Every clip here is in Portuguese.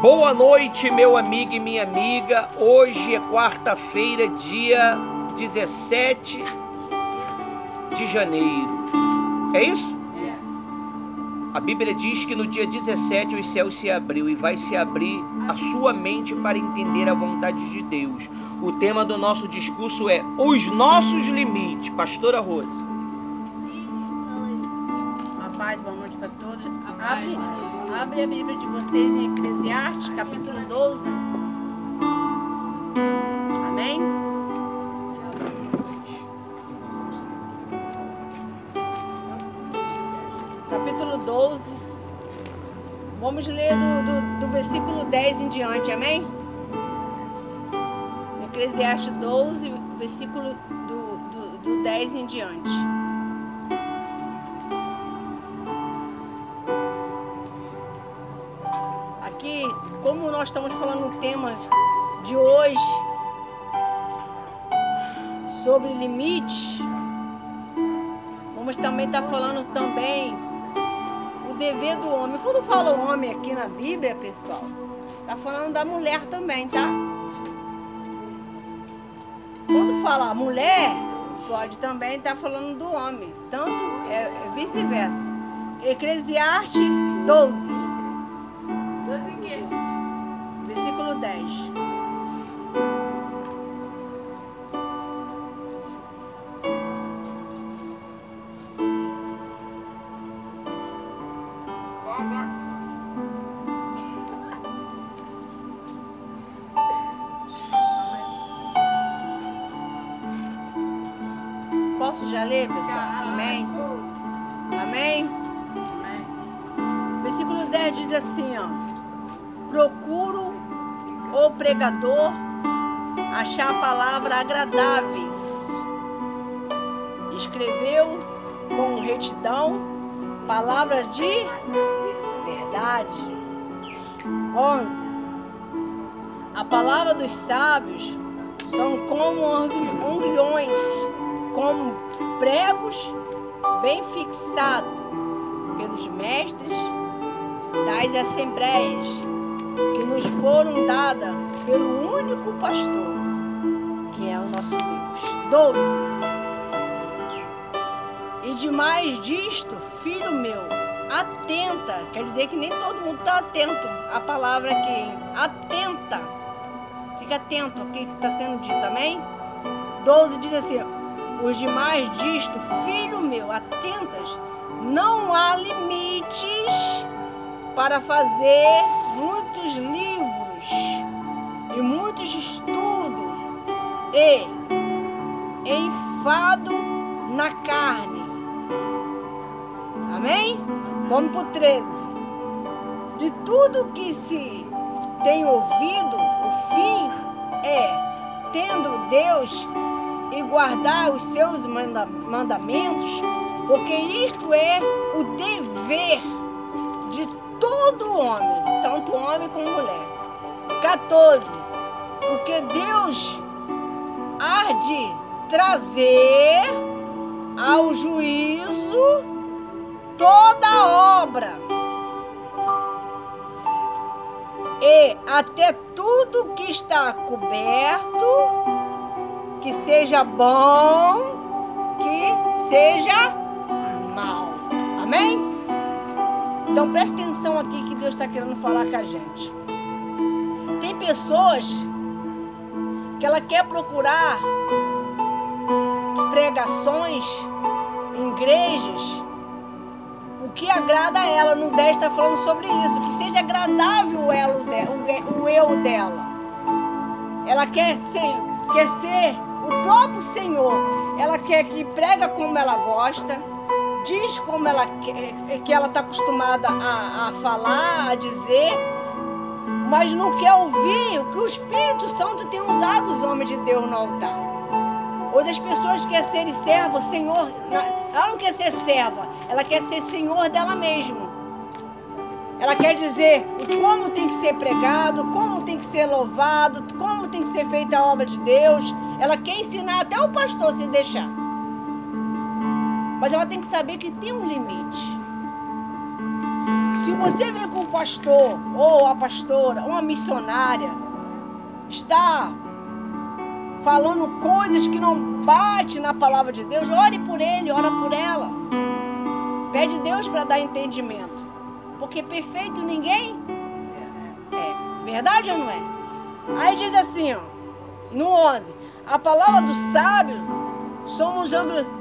Boa noite, meu amigo e minha amiga. Hoje é quarta-feira, dia 17 de janeiro. É isso? É. A Bíblia diz que no dia 17 os céus se abriu e vai se abrir a sua mente para entender a vontade de Deus. O tema do nosso discurso é os nossos limites. Pastora Rose. Uma paz, boa noite para todos. Abre a Bíblia de vocês em Eclesiastes, capítulo 12. Amém? Capítulo 12. Vamos ler do versículo 10 em diante, amém? Eclesiastes 12, versículo do 10 em diante. Aqui, como nós estamos falando no tema de hoje sobre limites, vamos também estar falando também o dever do homem. Quando fala homem aqui na Bíblia, pessoal, está falando da mulher também, tá? Quando fala mulher, pode também estar falando do homem, tanto é vice-versa. Eclesiastes 12. 12 quê? Versículo 10. Posso já ler, pessoal? Amém? Amém? Versículo 10 diz assim, ó: procuro, ó pregador, achar palavras agradáveis. Escreveu com retidão palavras de verdade. 11. A palavra dos sábios são como ondulhões, como pregos bem fixados pelos mestres das assembleias que nos foram dadas pelo único pastor, que é o nosso Deus. 12. E demais disto, filho meu, atenta. Quer dizer que nem todo mundo está atento à palavra aqui. Atenta. Fica atento ao que está sendo dito, amém? 12 diz assim: os demais disto, filho meu, atentas, não há limites para fazer muitos livros e muitos estudos e enfado na carne. Amém? Vamos para o 13. De tudo que se tem ouvido, o fim é, tendo Deus e guardar os seus mandamentos, porque isto é o dever de todo homem, tanto homem como mulher. 14. Porque Deus há de trazer ao juízo toda obra e até tudo que está coberto, que seja bom, que seja mal. Amém? Então preste atenção aqui que Deus está querendo falar com a gente. Tem pessoas que ela quer procurar pregações em igrejas, o que agrada a ela. No 10 está falando sobre isso, que seja agradável o eu dela. Ela quer ser o próprio Senhor. Ela quer que prega como ela gosta, diz como ela quer, que ela está acostumada a falar, a dizer, mas não quer ouvir o que o Espírito Santo tem usado os homens de Deus no altar. Hoje as pessoas querem ser serva, Senhor. Ela não quer ser serva, ela quer ser Senhor dela mesma. Ela quer dizer como tem que ser pregado, como tem que ser louvado, como tem que ser feita a obra de Deus. Ela quer ensinar até o pastor se deixar. Mas ela tem que saber que tem um limite. Se você vê que o pastor, ou a pastora, ou a missionária está falando coisas que não batem na palavra de Deus, ore por ele, ora por ela. Pede Deus para dar entendimento. Porque perfeito ninguém é. Verdade ou não é? Aí diz assim, ó, no 11. A palavra do sábio somos...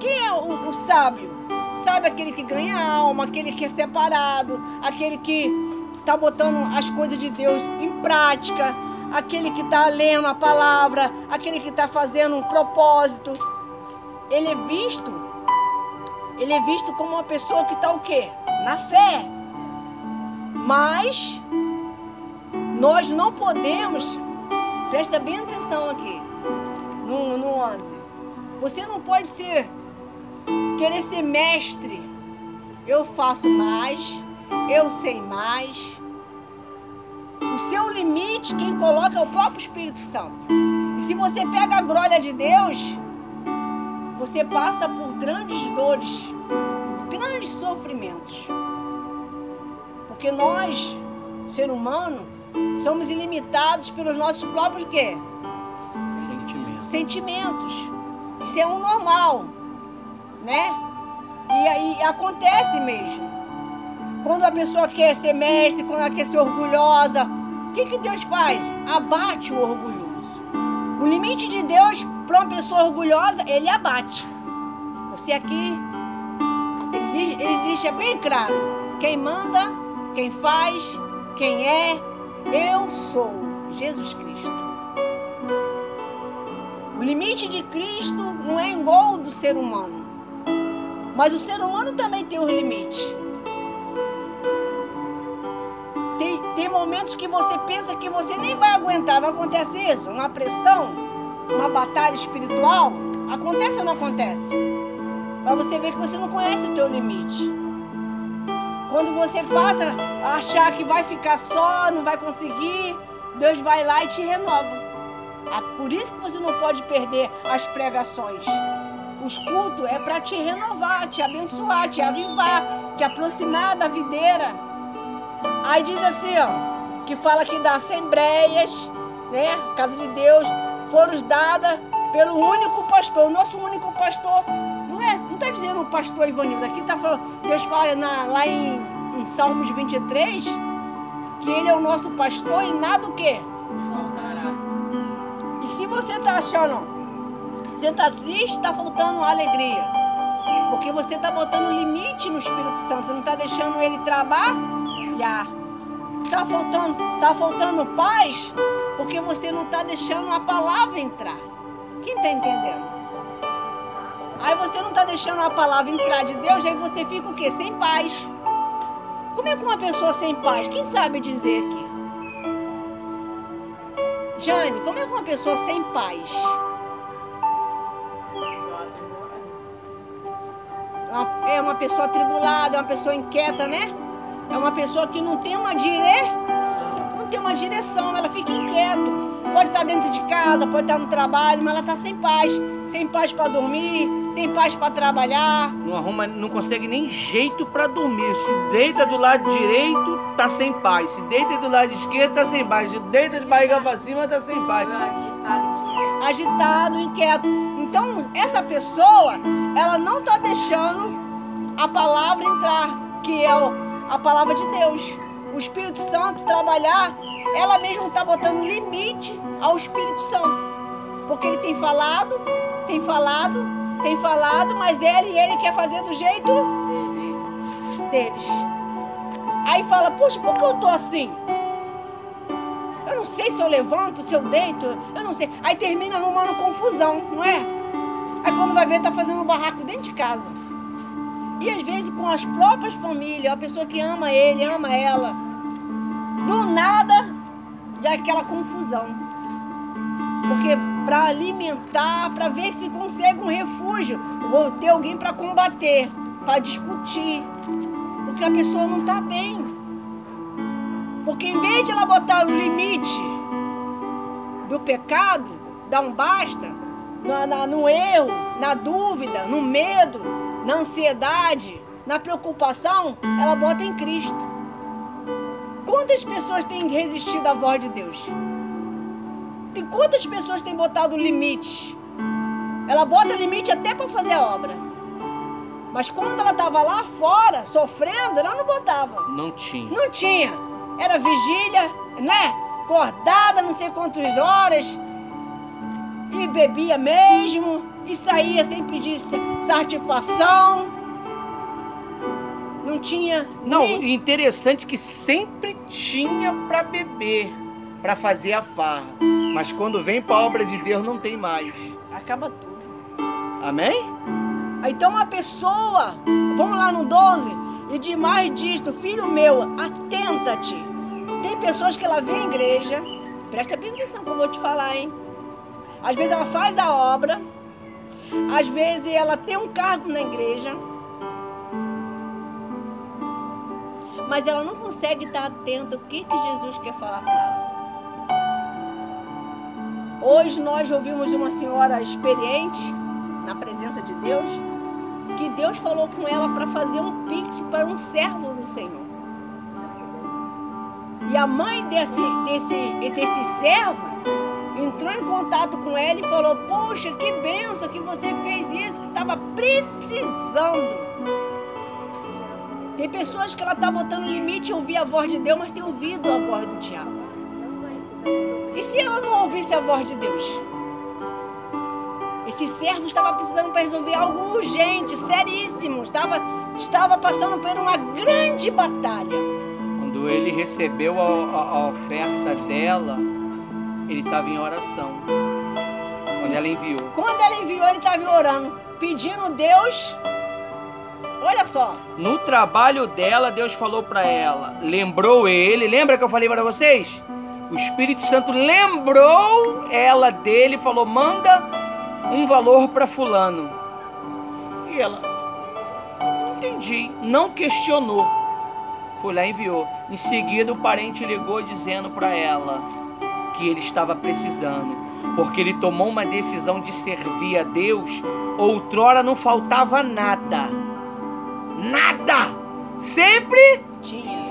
Quem é o sábio? Sábio é aquele que ganha alma, aquele que é separado, aquele que está botando as coisas de Deus em prática, aquele que está lendo a palavra, aquele que está fazendo um propósito. Ele é visto como uma pessoa que está o quê? Na fé. Mas nós não podemos, presta bem atenção aqui, no 11. Você não pode querer ser mestre. Eu faço mais, eu sei mais. O seu limite, quem coloca é o próprio Espírito Santo. E se você pega a glória de Deus, você passa por grandes dores, grandes sofrimentos. Porque nós, ser humano, somos ilimitados pelos nossos próprios quê? Sentimentos. Isso é um normal, né? E acontece mesmo. Quando a pessoa quer ser mestre, quando ela quer ser orgulhosa, o que Deus faz? Abate o orgulhoso. O limite de Deus para uma pessoa orgulhosa, ele abate. Você aqui, ele deixa bem claro. Quem manda, quem faz, quem é, eu sou Jesus Cristo. O limite de Cristo não é igual ao do ser humano. Mas o ser humano também tem um limite. Tem momentos que você pensa que você nem vai aguentar. Não acontece isso? Uma pressão, uma batalha espiritual. Acontece ou não acontece? Para você ver que você não conhece o teu limite. Quando você passa a achar que vai ficar só, não vai conseguir, Deus vai lá e te renova. Por isso que você não pode perder as pregações. Os cultos é para te renovar, te abençoar, te avivar, te aproximar da videira. Aí diz assim, ó, que fala aqui das assembleias, né? Casa de Deus, foram dadas pelo único pastor. O nosso único pastor, não está dizendo o pastor Ivanildo, aqui está falando, Deus fala lá em Salmos 23, que ele é o nosso pastor e nada o quê? E se você está achando, você está triste, está faltando alegria. Porque você está botando limite no Espírito Santo, não está deixando ele trabalhar. Está faltando paz, porque você não está deixando a palavra entrar. Quem está entendendo? Aí você não está deixando a palavra entrar de Deus, aí você fica o quê? Sem paz. Como é que uma pessoa sem paz? Quem sabe dizer aqui? Jane, como é que uma pessoa sem paz? É uma pessoa atribulada, é uma pessoa inquieta, né? É uma pessoa que não tem uma direção, ela fica inquieta. Pode estar dentro de casa, pode estar no trabalho, mas ela está sem paz. Sem paz para dormir, sem paz para trabalhar. Não consegue nem jeito para dormir. Se deita do lado direito, tá sem paz. Se deita do lado esquerdo, tá sem paz. Se deita de barriga para cima, tá sem paz. Agitado, inquieto. Então, essa pessoa, ela não está deixando a palavra entrar, que é a palavra de Deus. O Espírito Santo trabalhar, ela mesma está botando limite ao Espírito Santo. Porque ele tem falado, mas ele quer fazer do jeito deles. Aí fala, poxa, por que eu tô assim? Eu não sei se eu levanto, se eu deito, eu não sei. Aí termina arrumando confusão, não é? Aí quando vai ver, tá fazendo um barraco dentro de casa. E às vezes com as próprias famílias, a pessoa que ama ele, ama ela. Do nada, já é aquela confusão. Porque para alimentar, para ver se consegue um refúgio, vou ter alguém para combater, para discutir. Porque a pessoa não está bem. Porque em vez de ela botar o limite do pecado, dar um basta, no erro, na dúvida, no medo, na ansiedade, na preocupação, ela bota em Cristo. Quantas pessoas têm resistido à voz de Deus? Tem quantas pessoas têm botado limite? Ela bota limite até para fazer a obra. Mas quando ela estava lá fora, sofrendo, ela não botava. Não tinha. Não tinha. Era vigília, né? Acordada, não sei quantas horas. E bebia mesmo. E saía sem pedir satisfação. Não tinha. Não, nem... interessante que sempre tinha para beber, para fazer a farra. Mas quando vem para a obra de Deus, não tem mais. Acaba tudo. Amém? Então a pessoa, vamos lá no 12, e demais disto, filho meu, atenta-te. Tem pessoas que ela vem à igreja, presta bem atenção que eu vou te falar, hein? Às vezes ela faz a obra, às vezes ela tem um cargo na igreja, mas ela não consegue estar atenta ao que Jesus quer falar com ela. Hoje nós ouvimos uma senhora experiente na presença de Deus, que Deus falou com ela para fazer um pix para um servo do Senhor. E a mãe desse servo entrou em contato com ela e falou: poxa, que bênção que você fez isso, que estava precisando. Tem pessoas que ela está botando limite em ouvir a voz de Deus, mas tem ouvido a voz do diabo. E se ela não ouvisse a voz de Deus? Esse servo estava precisando para resolver algo urgente, seríssimo. Estava passando por uma grande batalha. Quando ele recebeu a oferta dela, ele estava em oração. Quando ela enviou. Quando ela enviou, ele estava orando, pedindo a Deus. Olha só. No trabalho dela, Deus falou para ela. Lembrou ele. Lembra que eu falei para vocês? O Espírito Santo lembrou ela dele e falou: manda um valor para fulano. E ela, não entendi, não questionou. Foi lá e enviou. Em seguida o parente ligou dizendo para ela que ele estava precisando, porque ele tomou uma decisão de servir a Deus. Outrora não faltava nada. Nada! Sempre tinha.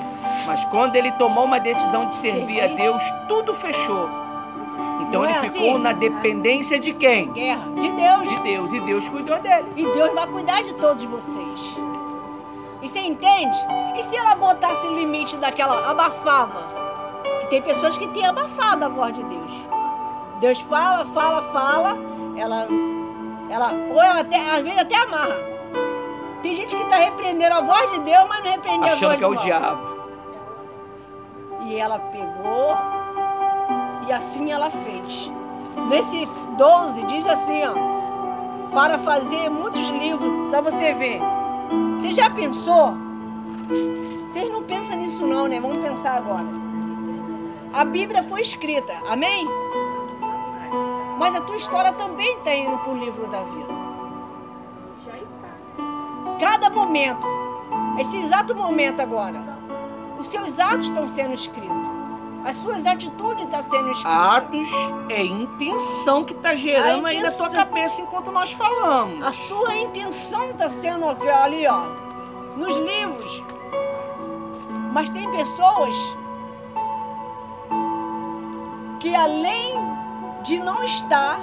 Mas quando ele tomou uma decisão de servir a Deus, tudo fechou. Então não ele é ficou assim? na dependência de quem? Guerra. De Deus. De Deus. E Deus cuidou dele. E Deus vai cuidar de todos vocês. E você entende? E se ela botasse limite daquela, abafava? Que tem pessoas que têm abafado a voz de Deus. Deus fala, ela ou ela até, às vezes até amarra. Tem gente que está repreendendo a voz de Deus, mas não repreende a voz de Deus. Achando que é o diabo. E ela pegou e assim ela fez. Nesse 12 diz assim, ó, para fazer muitos livros, para você ver. Você já pensou? Vocês não pensam nisso não, né? Vamos pensar agora. A Bíblia foi escrita, amém? Mas a tua história também está indo para o livro da vida. Já está. Cada momento, esse exato momento agora, os seus atos estão sendo escritos. As suas atitudes estão sendo escritas. Atos é intenção que está gerando aí na tua cabeça enquanto nós falamos. A sua intenção está sendo ali, ó, nos livros. Mas tem pessoas que além de não estar,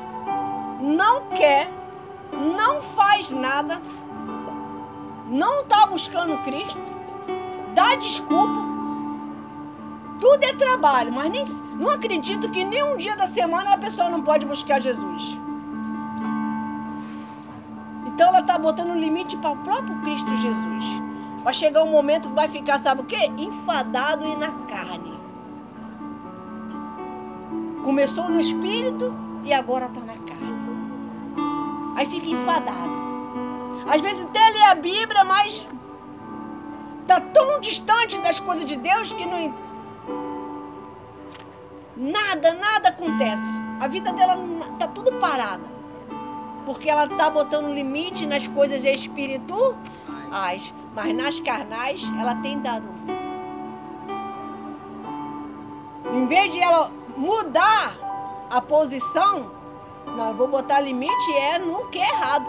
não quer, não faz nada, não está buscando Cristo, dá desculpa. Tudo é trabalho, mas não acredito que nem um dia da semana a pessoa não pode buscar Jesus. Então ela está botando limite para o próprio Cristo Jesus. Vai chegar um momento que vai ficar, sabe o quê? Enfadado e na carne. Começou no espírito e agora está na carne. Aí fica enfadado. Às vezes até lê a Bíblia, mas está tão distante das coisas de Deus que não... Nada acontece. A vida dela está tudo parada. Porque ela está botando limite nas coisas espirituais, mas nas carnais ela tem dado ouvido. Em vez de ela mudar a posição, não, eu vou botar limite no que é errado.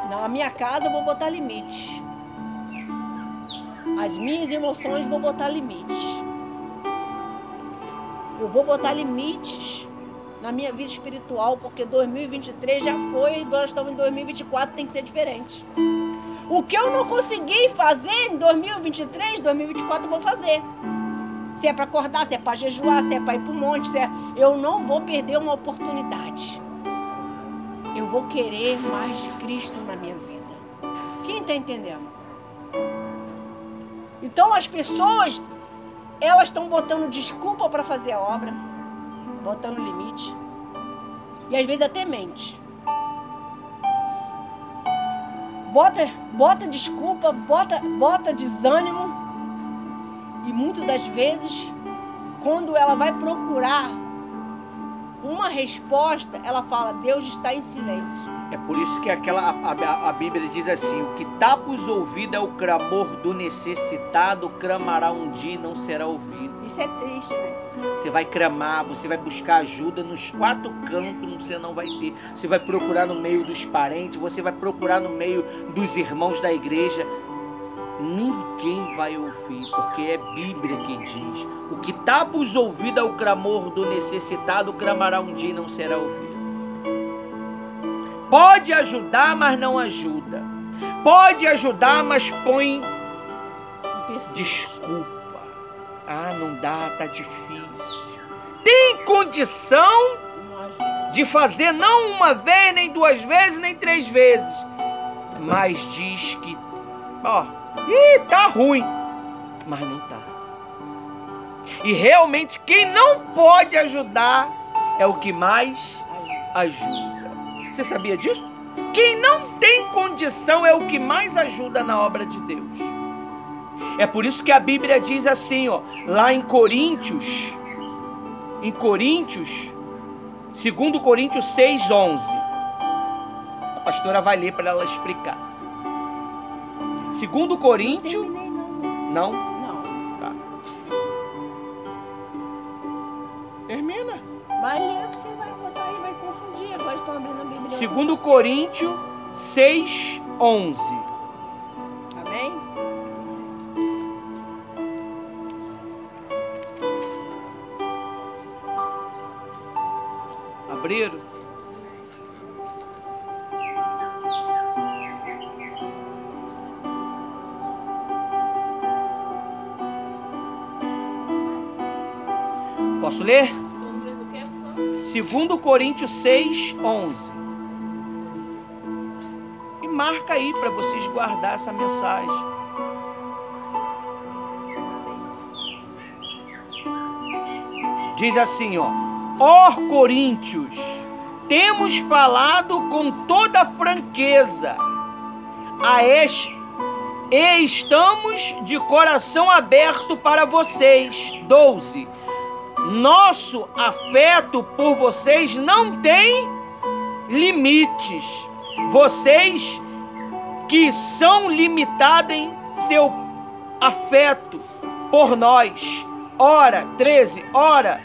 Na minha casa eu vou botar limite. As minhas emoções vou botar limite. Eu vou botar limites na minha vida espiritual, porque 2023 já foi, nós estamos em 2024, tem que ser diferente. O que eu não consegui fazer em 2023, 2024 eu vou fazer. Se é para acordar, se é para jejuar, se é para ir para o monte, eu não vou perder uma oportunidade. Eu vou querer mais de Cristo na minha vida. Quem está entendendo? Então as pessoas, elas estão botando desculpa para fazer a obra, botando limite. E às vezes até mente. Bota desculpa, bota desânimo. E muitas das vezes, quando ela vai procurar uma resposta, ela fala, Deus está em silêncio. É por isso que a Bíblia diz assim, o que tapa os ouvidos é o clamor do necessitado, clamará um dia e não será ouvido. Isso é triste, né? Você vai clamar, você vai buscar ajuda nos 4 cantos, você não vai ter. Você vai procurar no meio dos parentes, você vai procurar no meio dos irmãos da igreja. Ninguém vai ouvir, porque é Bíblia que diz. O que tapa os ouvidos é o clamor do necessitado, clamará um dia e não será ouvido. Pode ajudar, mas não ajuda. Pode ajudar, mas põe desculpa. Ah, não dá, tá difícil. Tem condição de fazer não uma vez, nem 2 vezes, nem 3 vezes. Mas diz que, tá ruim. Mas não tá. E realmente quem não pode ajudar é o que mais ajuda. Você sabia disso? Quem não tem condição é o que mais ajuda na obra de Deus. É por isso que a Bíblia diz assim, lá em Coríntios, 2 Coríntios 6:11. A pastora vai ler para ela explicar. 2 Coríntios... Não terminei, não. Não. Tá. Termina. Vai ler que você vai botar aí, vai confundir. Agora estão abrindo a Bíblia. 2 Coríntios 6:11. Amém? Abriram? Posso ler? 2 Coríntios 6:11. E marca aí para vocês guardar essa mensagem. Diz assim, ó Coríntios, temos falado com toda franqueza e estamos de coração aberto para vocês. 12. Nosso afeto por vocês não tem limites. Vocês que são limitados em seu afeto por nós. Ora, 13. Ora,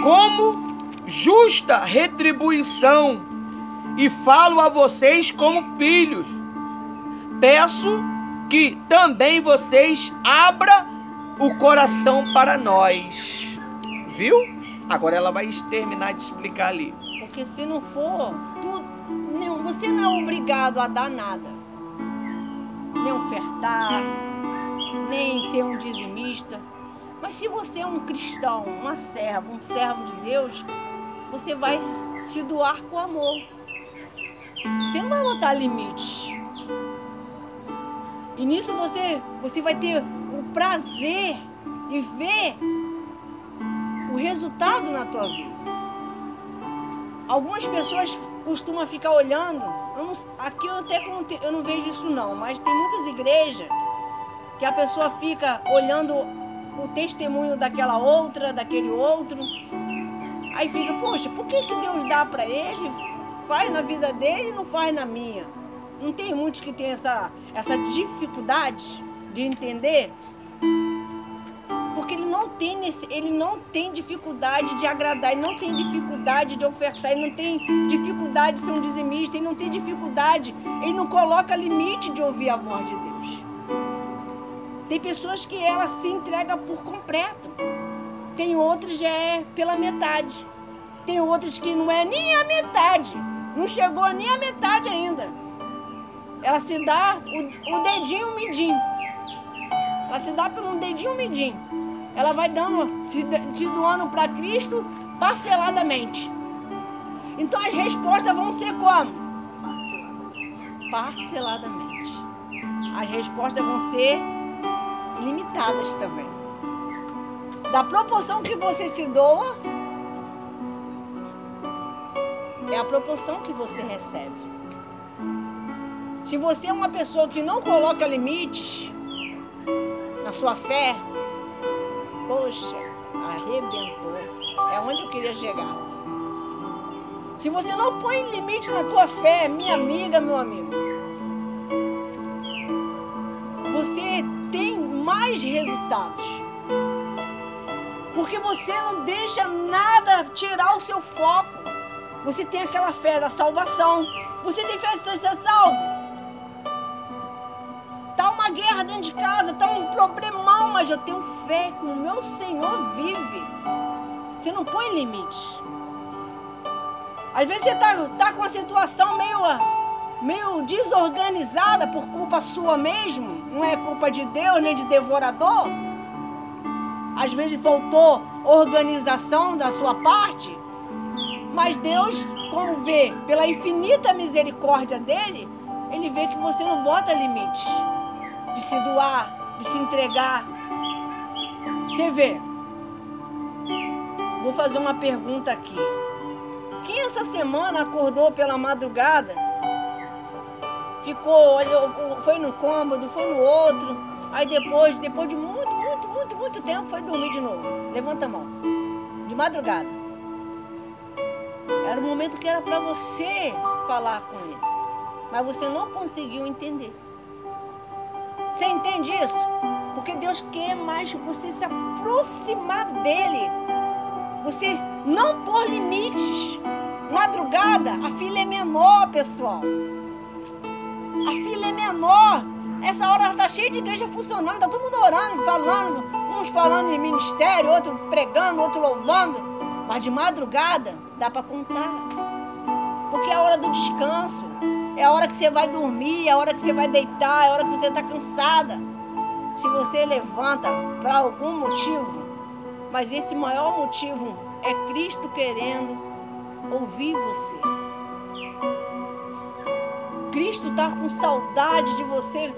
como justa retribuição, e falo a vocês como filhos. Peço que também vocês abram o coração para nós. Viu? Agora ela vai terminar de explicar ali. Porque se não for, você não é obrigado a dar nada. Nem ofertar, nem ser um dizimista. Mas se você é um cristão, um servo de Deus, você vai se doar com amor. Você não vai botar limites. E nisso você vai ter o prazer de ver o resultado na tua vida. Algumas pessoas costumam ficar olhando, aqui eu não vejo isso não, mas tem muitas igrejas que a pessoa fica olhando o testemunho daquela outra, daquele outro, aí fica, poxa, por que Deus dá para ele, faz na vida dele e não faz na minha? Não tem muitos que têm essa dificuldade de entender, porque ele não tem dificuldade de agradar, ele não tem dificuldade de ofertar, ele não tem dificuldade de ser um dizimista, ele não tem dificuldade, ele não coloca limite de ouvir a voz de Deus. Tem pessoas que ela se entrega por completo. Tem outras já é pela metade. Tem outras que não é nem a metade. Não chegou nem a metade ainda. Ela se dá o dedinho midinho. Ela se dá por um dedinho midinho. Ela vai dando, se doando para Cristo parceladamente. Então as respostas vão ser como? Parceladamente. As respostas vão ser ilimitadas também. Da proporção que você se doa, é a proporção que você recebe. Se você é uma pessoa que não coloca limites na sua fé, poxa, arrebentou. É onde eu queria chegar. Se você não põe limites na tua fé, minha amiga, meu amigo, você tem mais resultados. Porque você não deixa nada tirar o seu foco. Você tem aquela fé da salvação. Você tem fé de ser salvo. Tá uma guerra dentro de casa, tá um problemão, mas eu tenho fé que o meu Senhor vive. Você não põe limites. Às vezes você tá com uma situação meio desorganizada por culpa sua mesmo. Não é culpa de Deus nem de devorador. Às vezes faltou organização da sua parte. Mas Deus, como vê, pela infinita misericórdia dele, ele vê que você não bota limites de se doar, de se entregar. Você vê. Vou fazer uma pergunta aqui. Quem essa semana acordou pela madrugada, ficou, foi num cômodo, foi no outro, aí depois de muito tempo foi dormir de novo? Levanta a mão. De madrugada. Era o momento que era para você falar com ele, mas você não conseguiu entender. Você entende isso? Porque Deus quer mais você se aproximar dele. Você não pôr limites. Madrugada, a fila é menor, pessoal. A fila é menor. Essa hora ela tá cheia de igreja funcionando, tá todo mundo orando, falando, uns falando em ministério, outros pregando, outros louvando. Mas de madrugada dá para contar. Porque é a hora do descanso. É a hora que você vai dormir, é a hora que você vai deitar, é a hora que você está cansada. Se você levanta para algum motivo, mas esse maior motivo é Cristo querendo ouvir você. Cristo está com saudade de você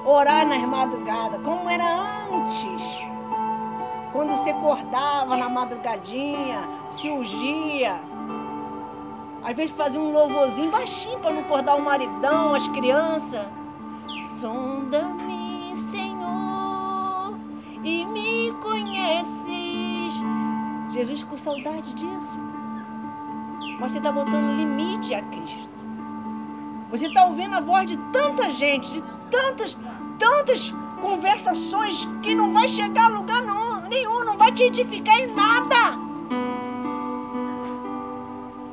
orar nas madrugadas, como era antes. Quando você acordava na madrugadinha, se ungia. Às vezes fazia um louvorzinho baixinho para não acordar o maridão, as crianças. Sonda-me, Senhor, e me conheces. Jesus com saudade disso. Mas você está botando limite a Cristo. Você está ouvindo a voz de tanta gente, de tantas conversações que não vai chegar a lugar nenhum, não vai te edificar em nada.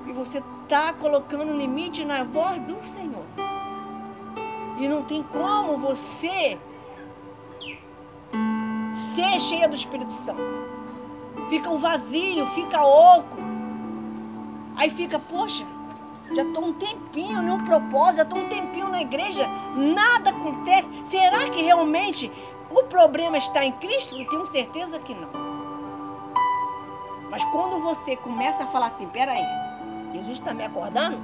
E você está colocando limite na voz do Senhor. E não tem como você ser cheia do Espírito Santo. Fica um vazio, fica oco. Aí fica, poxa, já estou um tempinho num propósito, já estou um tempinho na igreja, nada acontece. Será que realmente o problema está em Cristo? Eu tenho certeza que não. Mas quando você começa a falar assim, peraí, Jesus está me acordando?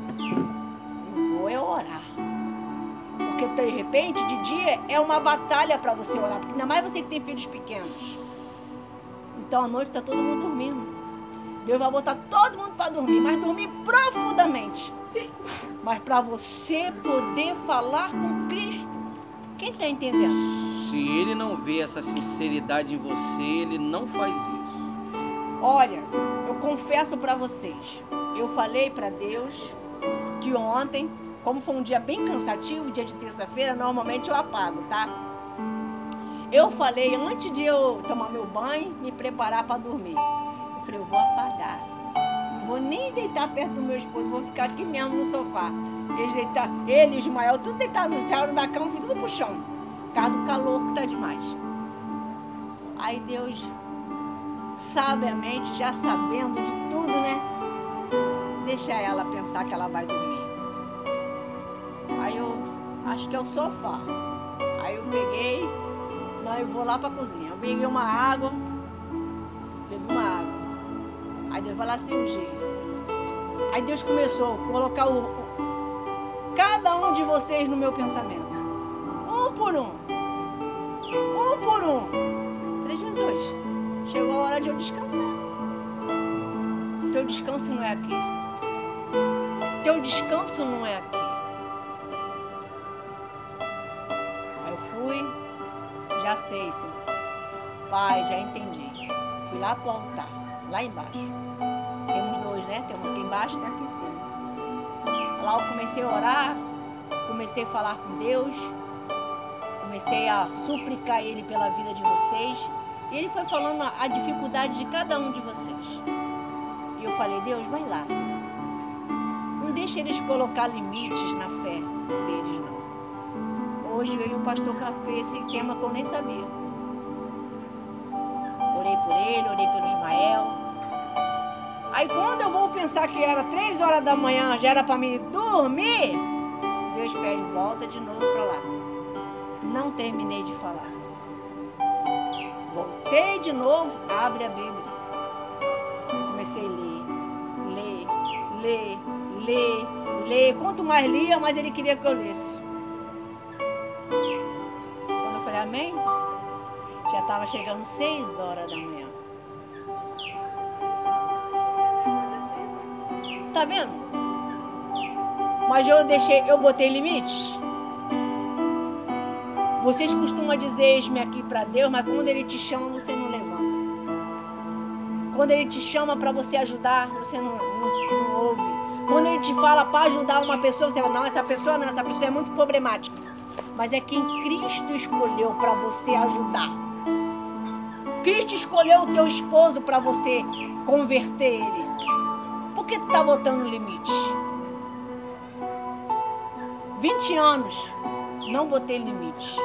Eu vou orar. Porque de repente, de dia, é uma batalha para você orar. Porque ainda mais você que tem filhos pequenos. Então à noite está todo mundo dormindo. Deus vai botar todo mundo para dormir, mas dormir profundamente. Mas para você poder falar com Cristo. Quem está entendendo? Se ele não vê essa sinceridade em você, ele não faz isso. Olha, eu confesso para vocês. Eu falei para Deus que ontem, como foi um dia bem cansativo, dia de terça-feira, normalmente eu apago, tá? Eu falei, antes de eu tomar meu banho, me preparar para dormir. Eu falei, eu vou apagar. Não vou nem deitar perto do meu esposo, vou ficar aqui mesmo no sofá. Ele e o Ismael, tudo deitado no chão da cama, fui tudo pro chão. causa do calor que tá demais. Aí Deus, sabiamente, já sabendo de tudo, né? Deixa ela pensar que ela vai dormir. Aí eu, acho que é o sofá. Aí eu peguei, não, eu vou lá pra cozinha. Eu peguei uma água, bebi uma água. Aí Deus vai lá se ungir. Aí Deus começou a colocar cada um de vocês no meu pensamento. Um por um. Um por um. Falei, Jesus, chegou a hora de eu descansar. Teu descanso não é aqui. Teu descanso não é aqui. Aí eu fui, já sei, Senhor. Pai, já entendi. Fui lá pro altar, lá embaixo. Temos dois, né? Tem um aqui embaixo e tem aqui em cima. Lá eu comecei a orar, comecei a falar com Deus, comecei a suplicar Ele pela vida de vocês. E Ele foi falando a dificuldade de cada um de vocês. E eu falei, Deus, vai lá, Senhor. Não deixa eles colocar limites na fé deles, não. Hoje veio o pastor Café, esse tema que eu nem sabia. Orei por ele, orei pelo Ismael. Aí quando eu vou pensar que era 3 horas da manhã, já era para mim dormir, Deus pede, volta de novo para lá. Não terminei de falar. Voltei de novo, abre a Bíblia. Comecei a ler. Quanto mais lia, mais ele queria que eu lesse. Quando eu falei amém, já estava chegando 6 horas da manhã. Tá vendo? Mas eu botei limites. Vocês costumam dizer, eis-me aqui para Deus, mas quando Ele te chama, você não levanta. Quando Ele te chama para você ajudar, você não ouve. Quando Ele te fala para ajudar uma pessoa, você fala, não, essa pessoa é muito problemática. Mas é quem Cristo escolheu para você ajudar. Cristo escolheu o teu esposo para você converter ele. Por que tu tá botando limite? 20 anos, não botei limite.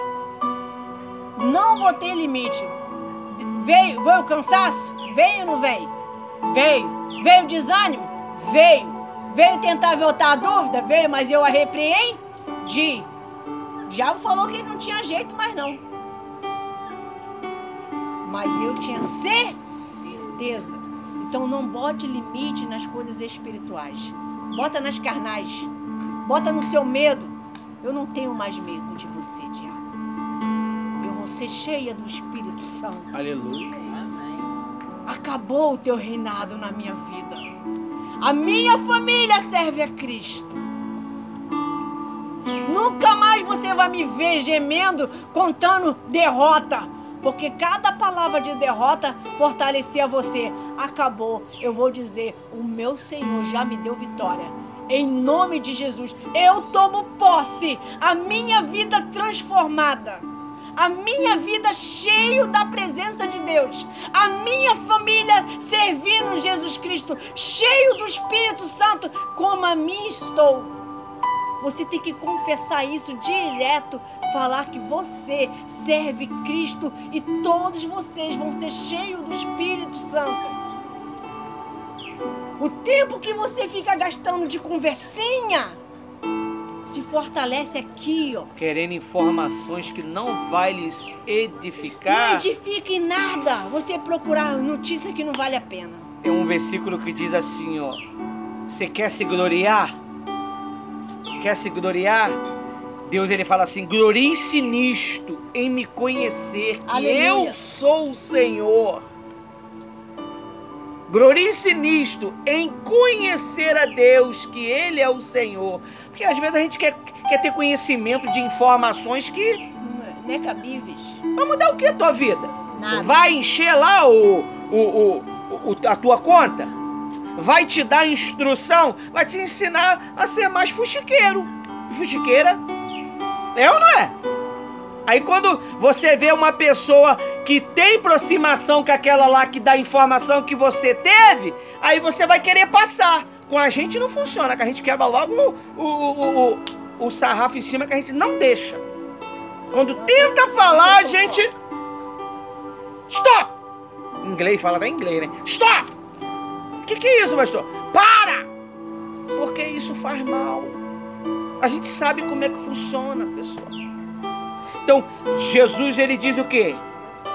Não botei limite. Veio o cansaço? Veio ou não veio? Veio. Veio o desânimo? Veio. Veio tentar voltar a dúvida? Veio, mas eu a repreendi. O diabo falou que não tinha jeito mais não. Mas eu tinha certeza. Então não bote limite nas coisas espirituais. Bota nas carnais. Bota no seu medo. Eu não tenho mais medo de você, diabo. Eu vou ser cheia do Espírito Santo. Aleluia. Acabou o teu reinado na minha vida. A minha família serve a Cristo. Nunca mais você vai me ver gemendo, contando derrota. Porque cada palavra de derrota fortalecia você. Acabou. Eu vou dizer, o meu Senhor já me deu vitória. Em nome de Jesus, eu tomo posse. A minha vida transformada. A minha vida cheia da presença de Deus. A minha família servindo Jesus Cristo. Cheio do Espírito Santo, como a mim estou. Você tem que confessar isso direto. Falar que você serve Cristo e todos vocês vão ser cheios do Espírito Santo. O tempo que você fica gastando de conversinha se fortalece aqui, ó. Querendo informações que não vai lhes edificar. Não edifica em nada. Você procurar notícia que não vale a pena. Tem um versículo que diz assim, ó. Você quer se gloriar? Quer se gloriar? Deus, ele fala assim, glorie-se nisto, em me conhecer, que Aleluia. eu sou o Senhor. Glorie-se nisto, em conhecer a Deus, que Ele é o Senhor. Porque às vezes a gente quer ter conhecimento de informações que... Não é cabíveis. Vai mudar o que a tua vida? Nada. Vai encher lá a tua conta? Vai te dar instrução? Vai te ensinar a ser mais fuxiqueiro. Fuxiqueira. É ou não é? Aí quando você vê uma pessoa que tem aproximação com aquela lá que dá informação que você teve, aí você vai querer passar. Com a gente não funciona, que a gente quebra logo o sarrafo em cima, que a gente não deixa. Quando tenta falar, a gente... Stop! Em inglês, fala até em inglês, né? Stop! O que é isso, pastor? Para! Porque isso faz mal. A gente sabe como é que funciona, pessoal. Então, Jesus, ele diz o quê?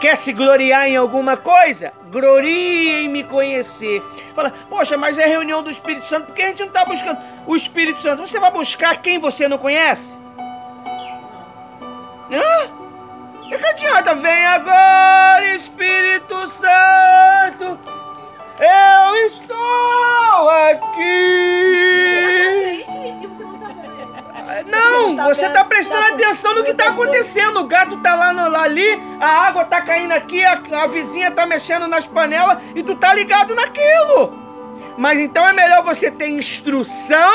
Quer se gloriar em alguma coisa? Glorie em me conhecer. Fala, poxa, mas é reunião do Espírito Santo, por que a gente não está buscando o Espírito Santo? Você vai buscar quem você não conhece? Hã? E que adianta? Vem agora, Espírito Santo, eu estou aqui. Não, você está prestando atenção no que está acontecendo. O gato está lá ali, a água está caindo aqui, a vizinha está mexendo nas panelas e tu tá ligado naquilo. Mas então é melhor você ter instrução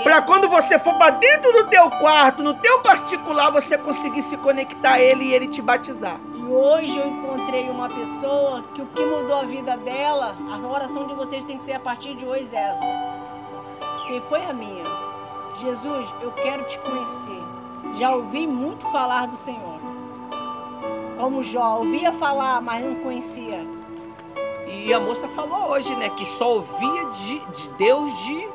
para quando você for para dentro do teu quarto, no teu particular, você conseguir se conectar a ele e ele te batizar. E hoje eu encontrei uma pessoa que o que mudou a vida dela, a oração de vocês tem que ser a partir de hoje essa. Quem foi a minha? Jesus, eu quero te conhecer. Já ouvi muito falar do Senhor. Como Jó, ouvia falar, mas não conhecia. E a moça falou hoje, né, que só ouvia de Deus de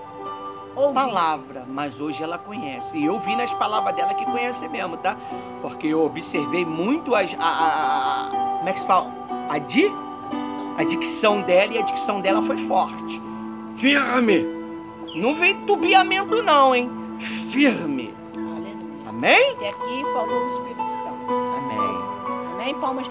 palavra, mas hoje ela conhece. E eu vi nas palavras dela que conhece mesmo, tá? Porque eu observei muito como é que se fala? A dicção dela, e a dicção dela foi forte. Firme. Não vem tubiamento não, hein? Firme. Aleluia. Amém? Até aqui falou o Espírito Santo. Amém. Amém? Palmas para